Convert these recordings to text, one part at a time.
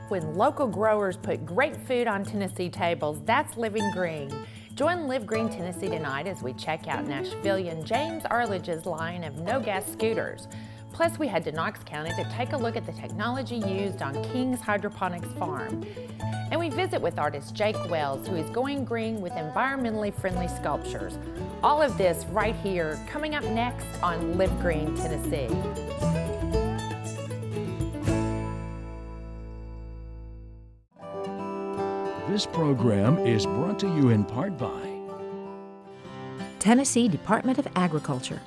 When local growers put great food on Tennessee tables, that's living green. Join Live Green Tennessee tonight as we check out Nashvilleian James Arledge's line of no-gas scooters. Plus, we head to Knox County to take a look at the technology used on King's Hydroponics Farm. And we visit with artist Jake Wells, who is going green with environmentally friendly sculptures. All of this right here, coming up next on Live Green Tennessee. This program is brought to you in part by Tennessee Department of Agriculture.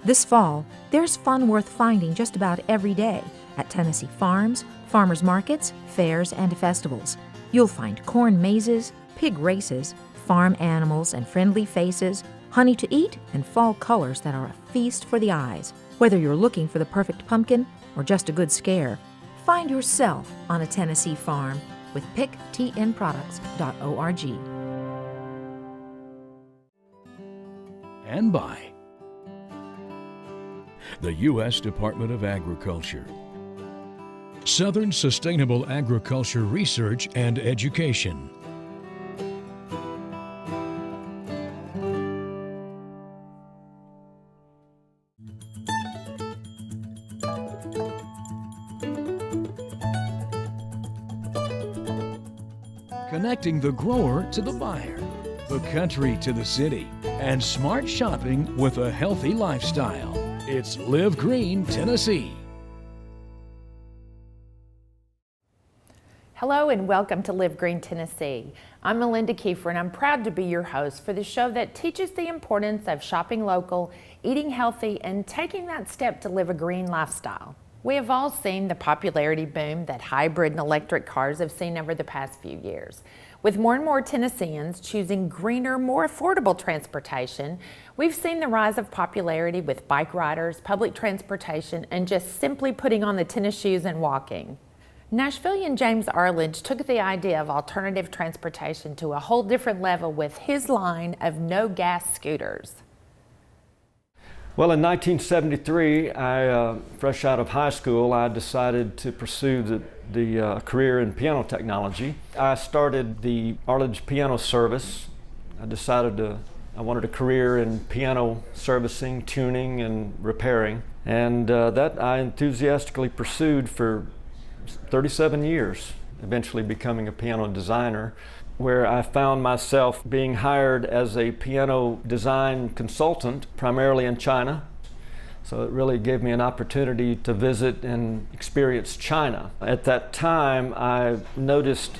This fall, there's fun worth finding just about every day at Tennessee farms, farmers markets, fairs, and festivals. You'll find corn mazes, pig races, farm animals and friendly faces, honey to eat, and fall colors that are a feast for the eyes. Whether you're looking for the perfect pumpkin or just a good scare, find yourself on a Tennessee farm with picktnproducts.org. and by the U.S. Department of Agriculture, Southern Sustainable Agriculture Research and Education, connecting the grower to the buyer, the country to the city, and smart shopping with a healthy lifestyle. It's Live Green Tennessee. Hello and welcome to Live Green Tennessee. I'm Melinda Kiefer and I'm proud to be your host for the show that teaches the importance of shopping local, eating healthy, and taking that step to live a green lifestyle. We have all seen the popularity boom that hybrid and electric cars have seen over the past few years. With more and more Tennesseans choosing greener, more affordable transportation, we've seen the rise of popularity with bike riders, public transportation, and just simply putting on the tennis shoes and walking. Nashvilleian James Arledge took the idea of alternative transportation to a whole different level with his line of no-gas scooters. Well, in 1973, fresh out of high school, I decided to pursue the career in piano technology. I started the Arledge Piano Service. I wanted a career in piano servicing, tuning, and repairing. And that I enthusiastically pursued for 37 years, eventually becoming a piano designer, where I found myself being hired as a piano design consultant, primarily in China. So it really gave me an opportunity to visit and experience China. At that time, I noticed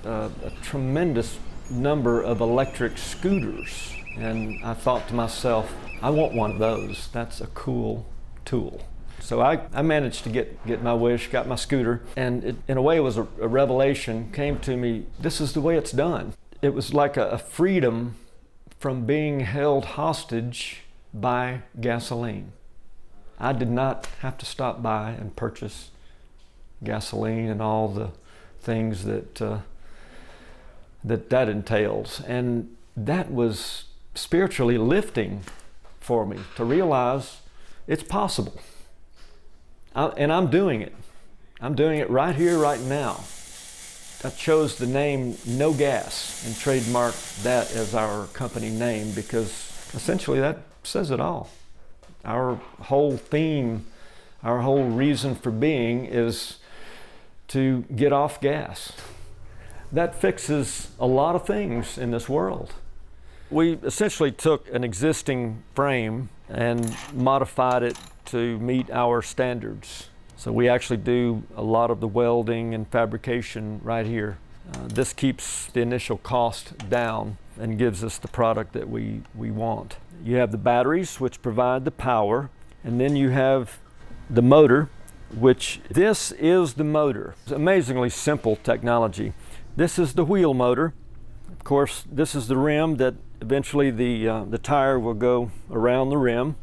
a tremendous number of electric scooters, and I thought to myself, I want one of those. That's a cool tool. So I managed to get my wish, got my scooter, and it, in a way, it was a revelation, came to me, this is the way it's done. It was like a freedom from being held hostage by gasoline. I did not have to stop by and purchase gasoline and all the things that entails. And that was spiritually lifting for me to realize it's possible. And I'm doing it. I'm doing it right here, right now. I chose the name No Gas and trademarked that as our company name because essentially that says it all. Our whole theme, our whole reason for being is to get off gas. That fixes a lot of things in this world. We essentially took an existing frame and modified it to meet our standards. So we actually do a lot of the welding and fabrication right here. This keeps the initial cost down and gives us the product that we want. You have the batteries, which provide the power, and then you have the motor, which this is the motor. It's amazingly simple technology. This is the wheel motor. Of course, this is the rim that eventually the tire will go around the rim.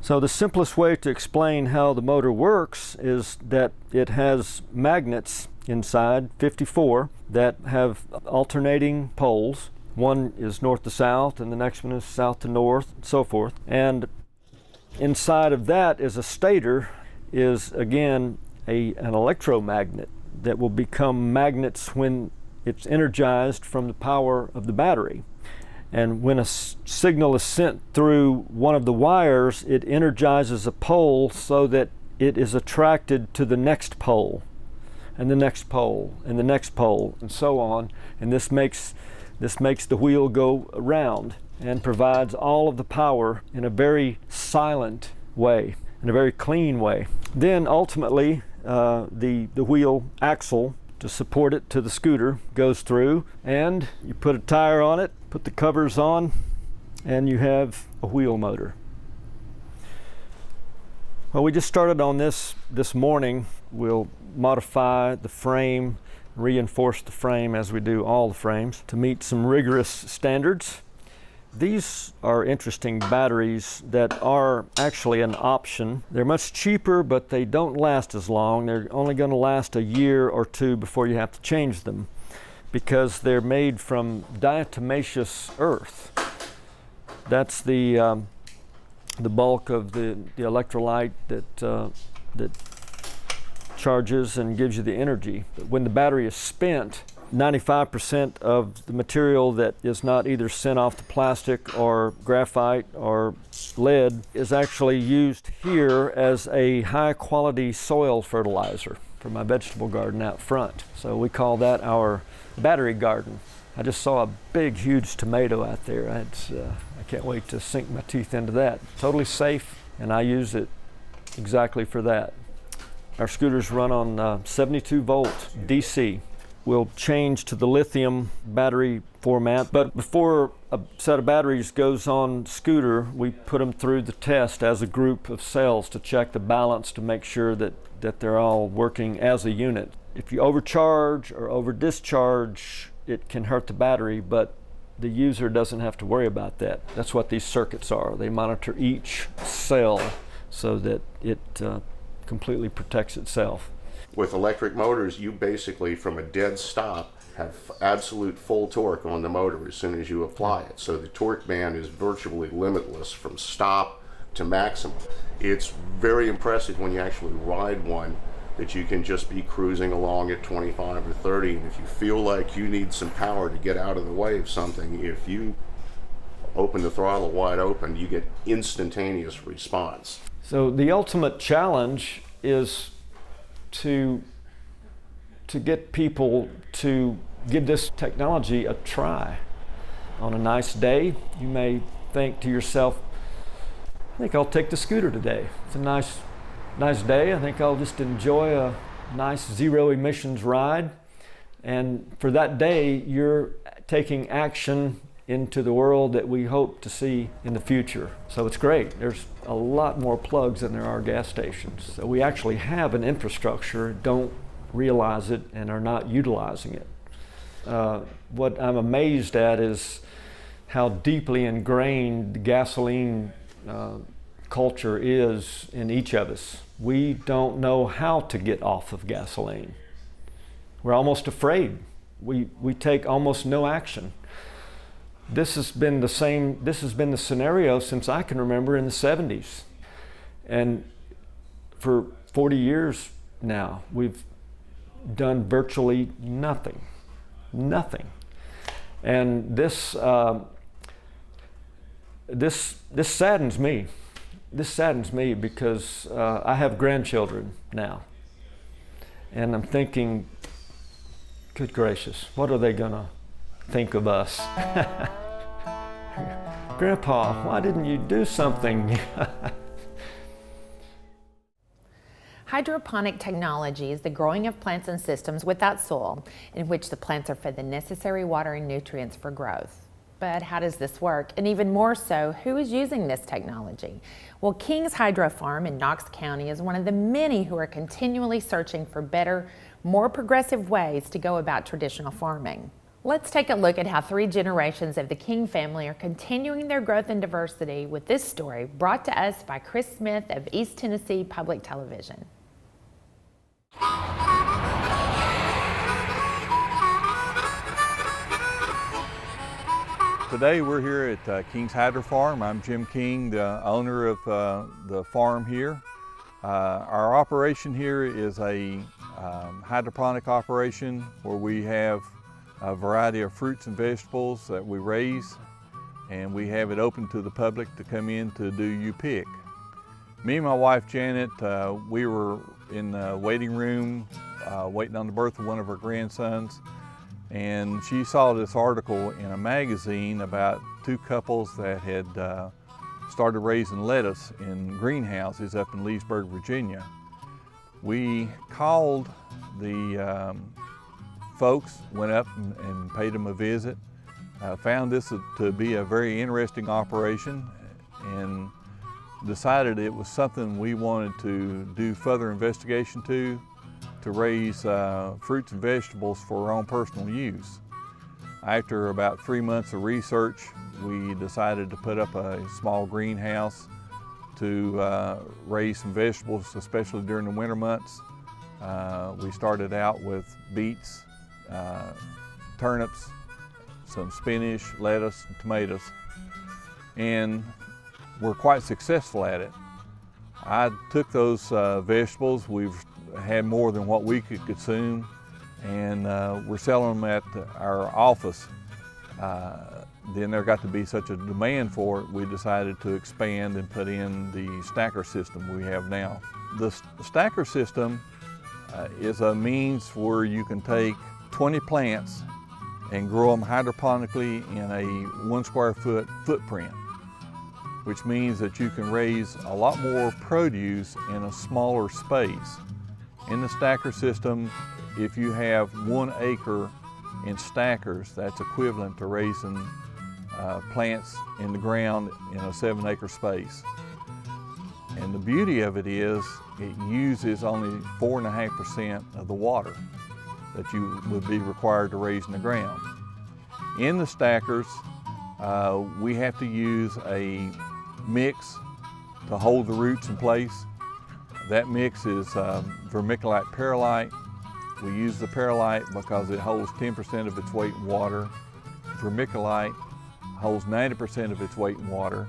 So the simplest way to explain how the motor works is that it has magnets inside, 54, that have alternating poles. One is north to south and the next one is south to north, and so forth. And inside of that is a stator. is, again, an electromagnet that will become magnets when it's energized from the power of the battery. And when a signal is sent through one of the wires, it energizes a pole so that it is attracted to the next pole, and the next pole, and the next pole, and so on. And this makes the wheel go around and provides all of the power in a very silent way, in a very clean way. Then ultimately, the wheel axle to support it to the scooter goes through, and you put a tire on it, put the covers on, and you have a wheel motor. Well, we just started on this morning. We'll modify the frame, reinforce the frame as we do all the frames to meet some rigorous standards. These are interesting batteries that are actually an option. They're much cheaper, but they don't last as long. They're only going to last a year or two before you have to change them, because they're made from diatomaceous earth. That's the bulk of the electrolyte that charges and gives you the energy. When the battery is spent, 95% of the material that is not either sent off to plastic or graphite or lead is actually used here as a high quality soil fertilizer for my vegetable garden out front. So we call that our battery garden. I just saw a big, huge tomato out there. I can't wait to sink my teeth into that. Totally safe, and I use it exactly for that. Our scooters run on 72 volt DC. We'll change to the lithium battery format, but before a set of batteries goes on scooter, we put them through the test as a group of cells to check the balance, to make sure that they're all working as a unit. If you overcharge or over discharge, it can hurt the battery, but the user doesn't have to worry about that. That's what these circuits are. They monitor each cell so that it completely protects itself. With electric motors, you basically, from a dead stop, have absolute full torque on the motor as soon as you apply it. So the torque band is virtually limitless from stop to maximum. It's very impressive when you actually ride one, that you can just be cruising along at 25 or 30, and if you feel like you need some power to get out of the way of something, if you open the throttle wide open, you get instantaneous response. So the ultimate challenge is to get people to give this technology a try. On a nice day, you may think to yourself, I think I'll take the scooter today. It's a nice day. I think I'll just enjoy a nice zero emissions ride. And for that day, you're taking action into the world that we hope to see in the future. So it's great. There's a lot more plugs than there are gas stations. So we actually have an infrastructure, don't realize it and are not utilizing it. What I'm amazed at is how deeply ingrained the gasoline culture is in each of us. We don't know how to get off of gasoline. We're almost afraid. We take almost no action. This has been the scenario since I can remember in the 70s. And for 40 years now, we've done virtually nothing. And this saddens me. This saddens me because I have grandchildren now. And I'm thinking, good gracious, what are they gonna think of us? Grandpa, why didn't you do something? Hydroponic technology is the growing of plants and systems without soil, in which the plants are fed the necessary water and nutrients for growth. But how does this work? And even more so, who is using this technology? Well, King's Hydro Farm in Knox County is one of the many who are continually searching for better, more progressive ways to go about traditional farming. Let's take a look at how 3 generations of the King family are continuing their growth and diversity with this story brought to us by Chris Smith of East Tennessee Public Television. Today we're here at King's Hydro Farm. I'm Jim King, the owner of the farm here. Our operation here is a hydroponic operation where we have a variety of fruits and vegetables that we raise, and we have it open to the public to come in to do you pick. Me and my wife Janet, we were in the waiting room waiting on the birth of one of her grandsons, and she saw this article in a magazine about two couples that had started raising lettuce in greenhouses up in Leesburg, Virginia. We called the folks, went up and paid them a visit, found this to be a very interesting operation, and decided it was something we wanted to do further investigation to raise fruits and vegetables for our own personal use. After about 3 months of research, we decided to put up a small greenhouse to raise some vegetables, especially during the winter months. We started out with beets, turnips, some spinach, lettuce, and tomatoes, and we're quite successful at it. I took those vegetables, we've had more than what we could consume, and we're selling them at our office. Then there got to be such a demand for it, we decided to expand and put in the stacker system we have now. The stacker system is a means where you can take 20 plants and grow them hydroponically in a 1 square foot footprint, which means that you can raise a lot more produce in a smaller space. In the stacker system, if you have 1 acre in stackers, that's equivalent to raising plants in the ground in a 7-acre space. And the beauty of it is it uses only 4.5% of the water that you would be required to raise in the ground. In the stackers, we have to use a mix to hold the roots in place. That mix is vermiculite perlite. We use the perlite because it holds 10% of its weight in water. Vermiculite holds 90% of its weight in water.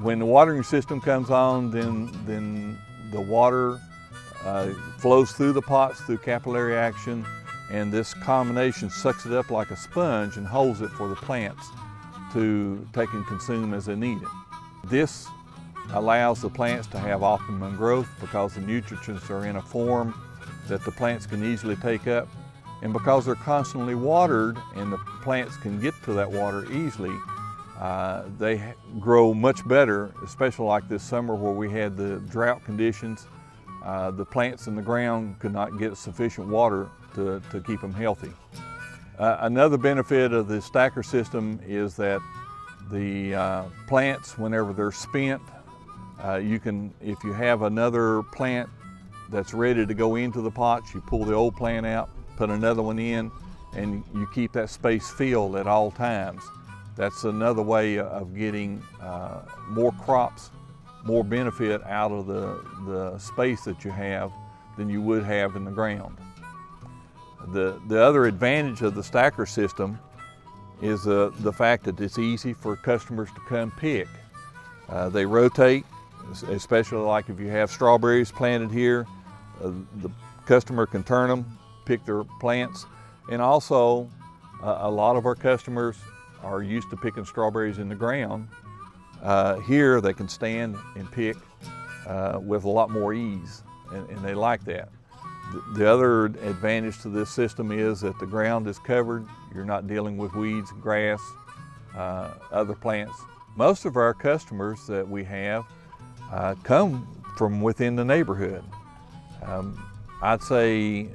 When the watering system comes on, then the water flows through the pots through capillary action, and this combination sucks it up like a sponge and holds it for the plants to take and consume as they need it. This allows the plants to have optimum growth because the nutrients are in a form that the plants can easily take up, and because they're constantly watered and the plants can get to that water easily, they grow much better, especially like this summer where we had the drought conditions. The plants in the ground could not get sufficient water to keep them healthy. Another benefit of the stacker system is that the plants, whenever they're spent, you can, if you have another plant that's ready to go into the pots, you pull the old plant out, put another one in, and you keep that space filled at all times. That's another way of getting more crops, more benefit out of the space that you have than you would have in the ground. The other advantage of the stacker system is the fact that it's easy for customers to come pick. They rotate, especially like if you have strawberries planted here, the customer can turn them, pick their plants, and also a lot of our customers are used to picking strawberries in the ground. Here they can stand and pick with a lot more ease, and they like that. The other advantage to this system is that the ground is covered. You're not dealing with weeds, grass, other plants. Most of our customers that we have come from within the neighborhood. I'd say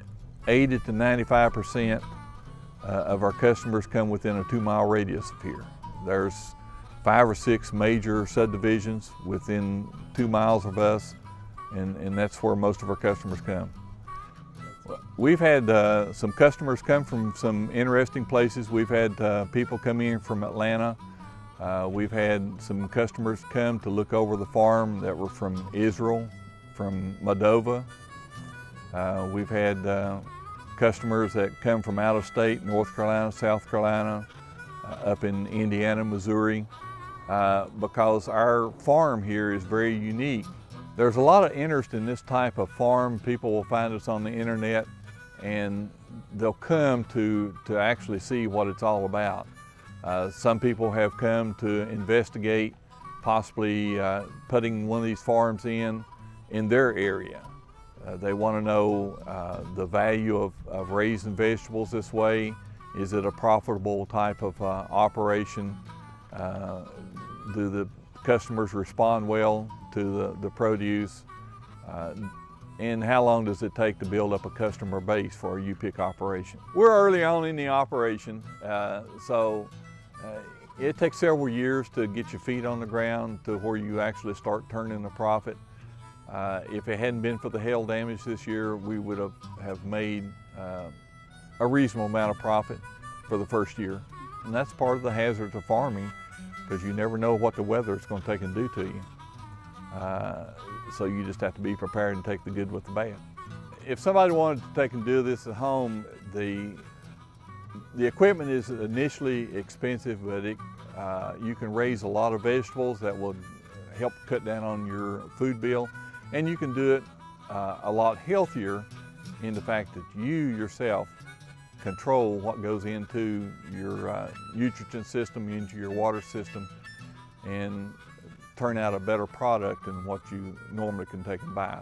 80 to 95% of our customers come within a 2-mile radius of here. There's 5 or 6 major subdivisions within 2 miles of us, and that's where most of our customers come. We've had some customers come from some interesting places. We've had people come in from Atlanta. We've had some customers come to look over the farm that were from Israel, from Moldova. We've had customers that come from out of state, North Carolina, South Carolina, up in Indiana, Missouri, because our farm here is very unique There's a lot of interest in this type of farm. People will find us on the internet and they'll come to actually see what it's all about. Some people have come to investigate possibly putting one of these farms in their area. They want to know the value of raising vegetables this way. Is it a profitable type of operation? Do the customers respond well to the produce? And how long does it take to build up a customer base for a U-pick operation? We're early on in the operation, so it takes several years to get your feet on the ground to where you actually start turning a profit. If it hadn't been for the hail damage this year, we would have made a reasonable amount of profit for the first year. And that's part of the hazards of farming, because you never know what the weather is going to take and do to you. So you just have to be prepared and take the good with the bad. If somebody wanted to take and do this at home, the equipment is initially expensive, but you can raise a lot of vegetables that will help cut down on your food bill. And you can do it a lot healthier in the fact that you yourself control what goes into your nutrient system, into your water system, and turn out a better product than what you normally can take and buy.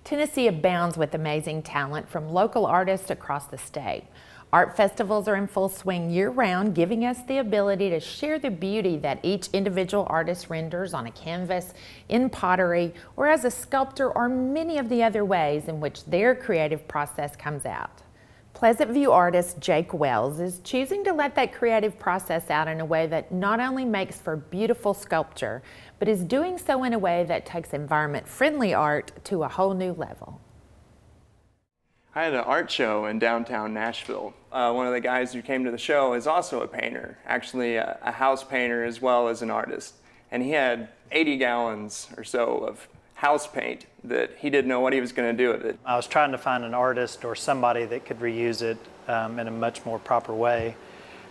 Tennessee abounds with amazing talent from local artists across the state. Art festivals are in full swing year-round, giving us the ability to share the beauty that each individual artist renders on a canvas, in pottery, or as a sculptor, or many of the other ways in which their creative process comes out. Pleasant View artist Jake Wells is choosing to let that creative process out in a way that not only makes for beautiful sculpture, but is doing so in a way that takes environment-friendly art to a whole new level. I had an art show in downtown Nashville. One of the guys who came to the show is also a painter, actually a house painter as well as an artist. And he had 80 gallons or so of house paint that he didn't know what he was going to do with it. I was trying to find an artist or somebody that could reuse it in a much more proper way.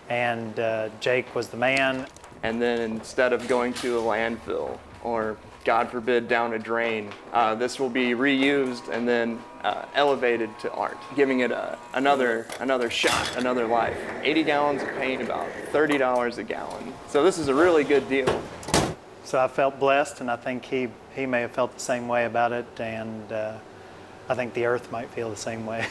And Jake was the man. And then instead of going to a landfill or, God forbid, down a drain, this will be reused and then elevated to art, giving it another shot, another life. 80 gallons of paint, about $30 a gallon. So this is a really good deal. So I felt blessed, and I think he may have felt the same way about it, and I think the earth might feel the same way.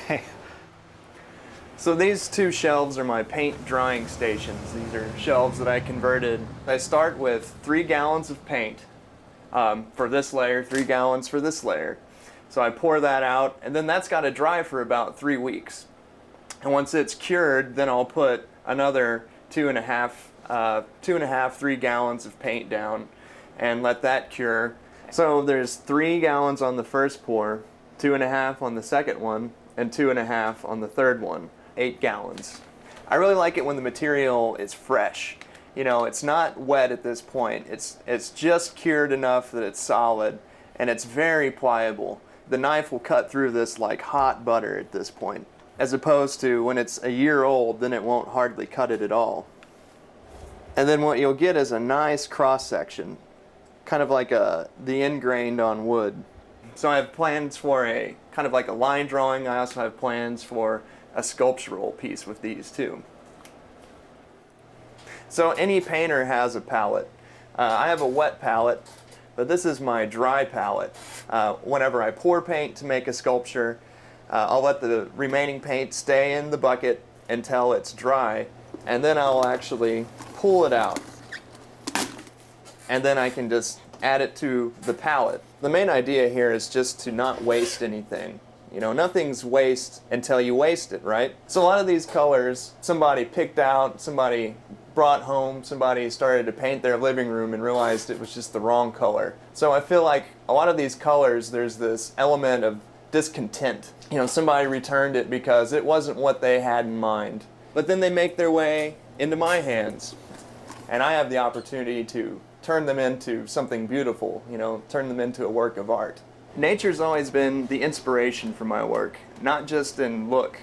So these two shelves are my paint drying stations. These are shelves that I converted. I start with 3 gallons of paint for this layer, 3 gallons for this layer. So I pour that out, and then that's got to dry for about 3 weeks. And once it's cured, then I'll put another 3 gallons of paint down and let that cure. So there's 3 gallons on the first pour, 2.5 on the second one, and 2.5 on the third one. 8 gallons. I really like it when the material is fresh. You know, it's not wet at this point. It's just cured enough that it's solid, and it's very pliable. The knife will cut through this like hot butter at this point, as opposed to when it's a year old, then it won't hardly cut it at all. And then what you'll get is a nice cross section, kind of like the ingrained on wood. So I have plans for a kind of like a line drawing. I also have plans for a sculptural piece with these too. So any painter has a palette. I have a wet palette, but this is my dry palette. Whenever I pour paint to make a sculpture, I'll let the remaining paint stay in the bucket until it's dry, and then I'll actually pull it out. And then I can just add it to the palette. The main idea here is just to not waste anything. You know, nothing's waste until you waste it, right? So a lot of these colors, somebody picked out, somebody brought home, somebody started to paint their living room and realized it was just the wrong color. So I feel like a lot of these colors, there's this element of discontent. You know, somebody returned it because it wasn't what they had in mind. But then they make their way into my hands, and I have the opportunity to turn them into something beautiful, you know, turn them into a work of art. Nature's always been the inspiration for my work, not just in look,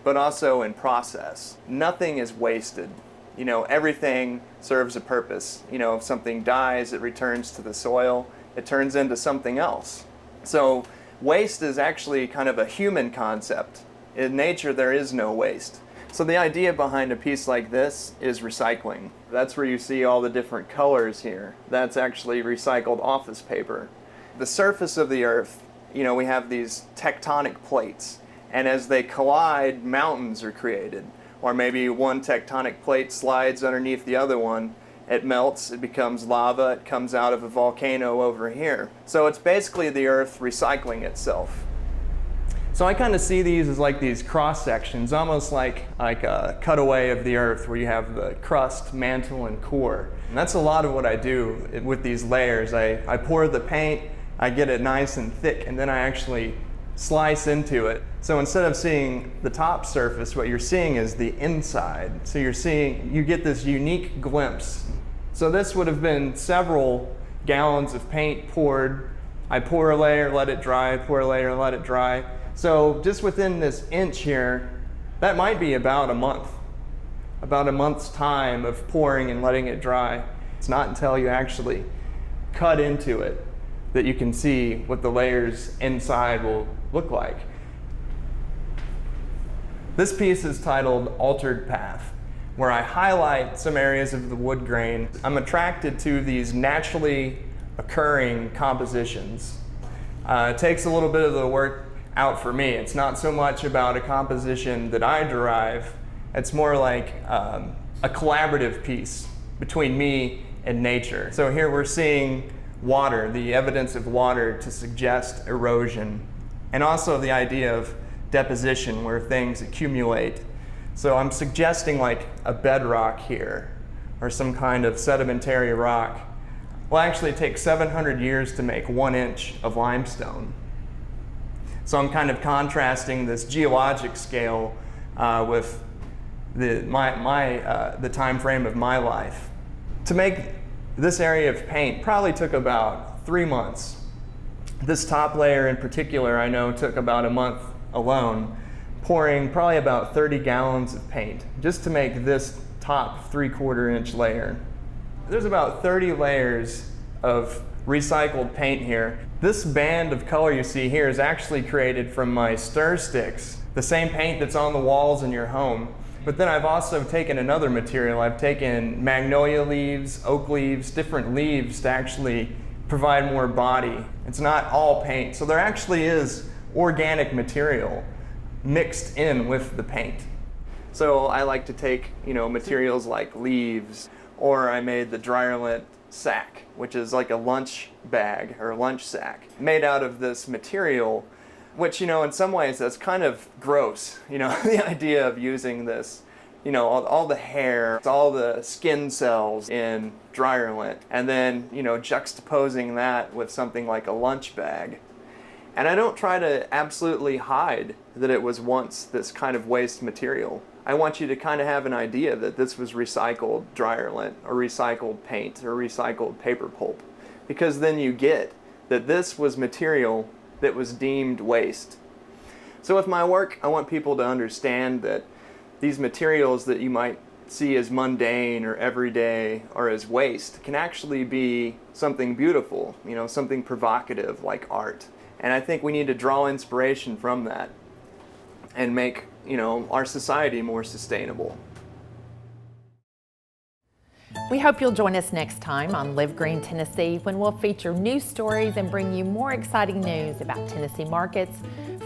but also in process. Nothing is wasted. You know, everything serves a purpose. You know, if something dies, it returns to the soil, it turns into something else. So waste is actually kind of a human concept. In nature, there is no waste. So the idea behind a piece like this is recycling. That's where you see all the different colors here. That's actually recycled office paper. The surface of the earth, you know, we have these tectonic plates, and as they collide, mountains are created. Or maybe one tectonic plate slides underneath the other one, it melts, it becomes lava, it comes out of a volcano over here. So it's basically the earth recycling itself. So I kind of see these as like these cross sections, almost like a cutaway of the earth where you have the crust, mantle, and core. And that's a lot of what I do with these layers. I pour the paint, I get it nice and thick, and then I actually slice into it. So instead of seeing the top surface, what you're seeing is the inside. So you get this unique glimpse. So this would have been several gallons of paint poured. I pour a layer, let it dry, pour a layer, let it dry. So just within this inch here, that might be about a month's time of pouring and letting it dry. It's not until you actually cut into it that you can see what the layers inside will look like. This piece is titled Altered Path, where I highlight some areas of the wood grain. I'm attracted to these naturally occurring compositions. It takes a little bit of the work out for me. It's not so much about a composition that I derive, it's more like a collaborative piece between me and nature. So here we're seeing water, the evidence of water to suggest erosion, and also the idea of deposition where things accumulate. So I'm suggesting like a bedrock here, or some kind of sedimentary rock. Well, actually it takes 700 years to make 1 inch of limestone. So I'm kind of contrasting this geologic scale with the time frame of my life. To make this area of paint probably took about 3 months. This top layer in particular I know took about a month alone, pouring probably about 30 gallons of paint just to make this top 3/4 inch layer. There's about 30 layers of recycled paint here. This band of color you see here is actually created from my stir sticks, the same paint that's on the walls in your home. But then I've also taken another material. I've taken magnolia leaves, oak leaves, different leaves to actually provide more body. It's not all paint. So there actually is organic material mixed in with the paint. So I like to take, you know, materials like leaves, or I made the dryer lint sack, which is like a lunch bag or lunch sack made out of this material, which, you know, in some ways that's kind of gross, you know, the idea of using this, you know, all the hair, all the skin cells in dryer lint, and then, you know, juxtaposing that with something like a lunch bag. And I don't try to absolutely hide that it was once this kind of waste material. I want you to kind of have an idea that this was recycled dryer lint or recycled paint or recycled paper pulp, because then you get that this was material that was deemed waste. So with my work, I want people to understand that these materials that you might see as mundane or everyday or as waste can actually be something beautiful, you know, something provocative like art. And I think we need to draw inspiration from that and make, you know, our society more sustainable. We hope you'll join us next time on Live Green Tennessee, when we'll feature news stories and bring you more exciting news about Tennessee markets,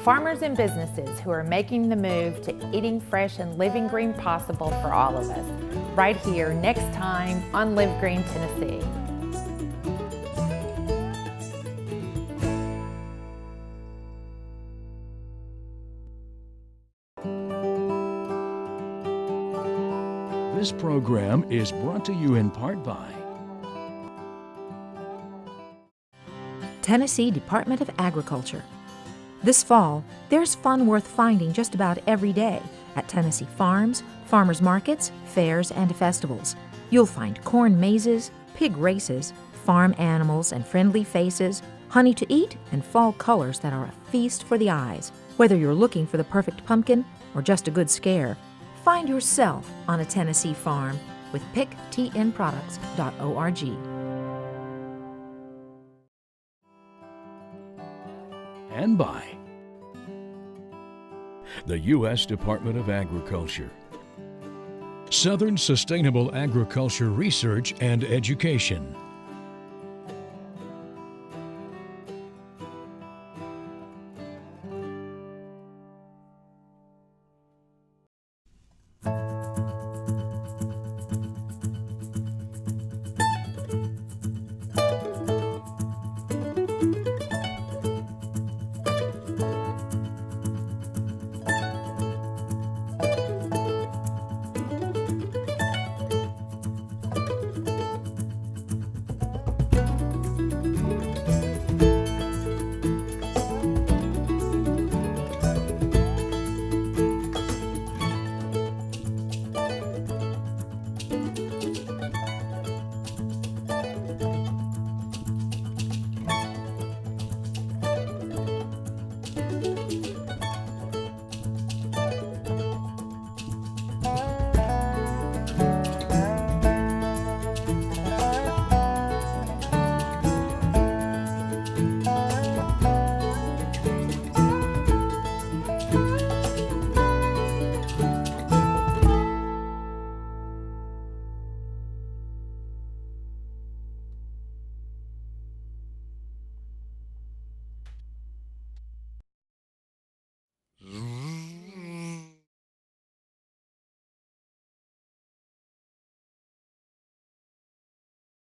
farmers and businesses who are making the move to eating fresh and living green possible for all of us. Right here next time on Live Green Tennessee. This program is brought to you in part by Tennessee Department of Agriculture. This fall, there's fun worth finding just about every day at Tennessee farms, farmers markets, fairs, and festivals. You'll find corn mazes, pig races, farm animals and friendly faces, honey to eat, and fall colors that are a feast for the eyes. Whether you're looking for the perfect pumpkin, or just a good scare, find yourself on a Tennessee farm with picktnproducts.org. And by the U.S. Department of Agriculture, Southern Sustainable Agriculture Research and Education,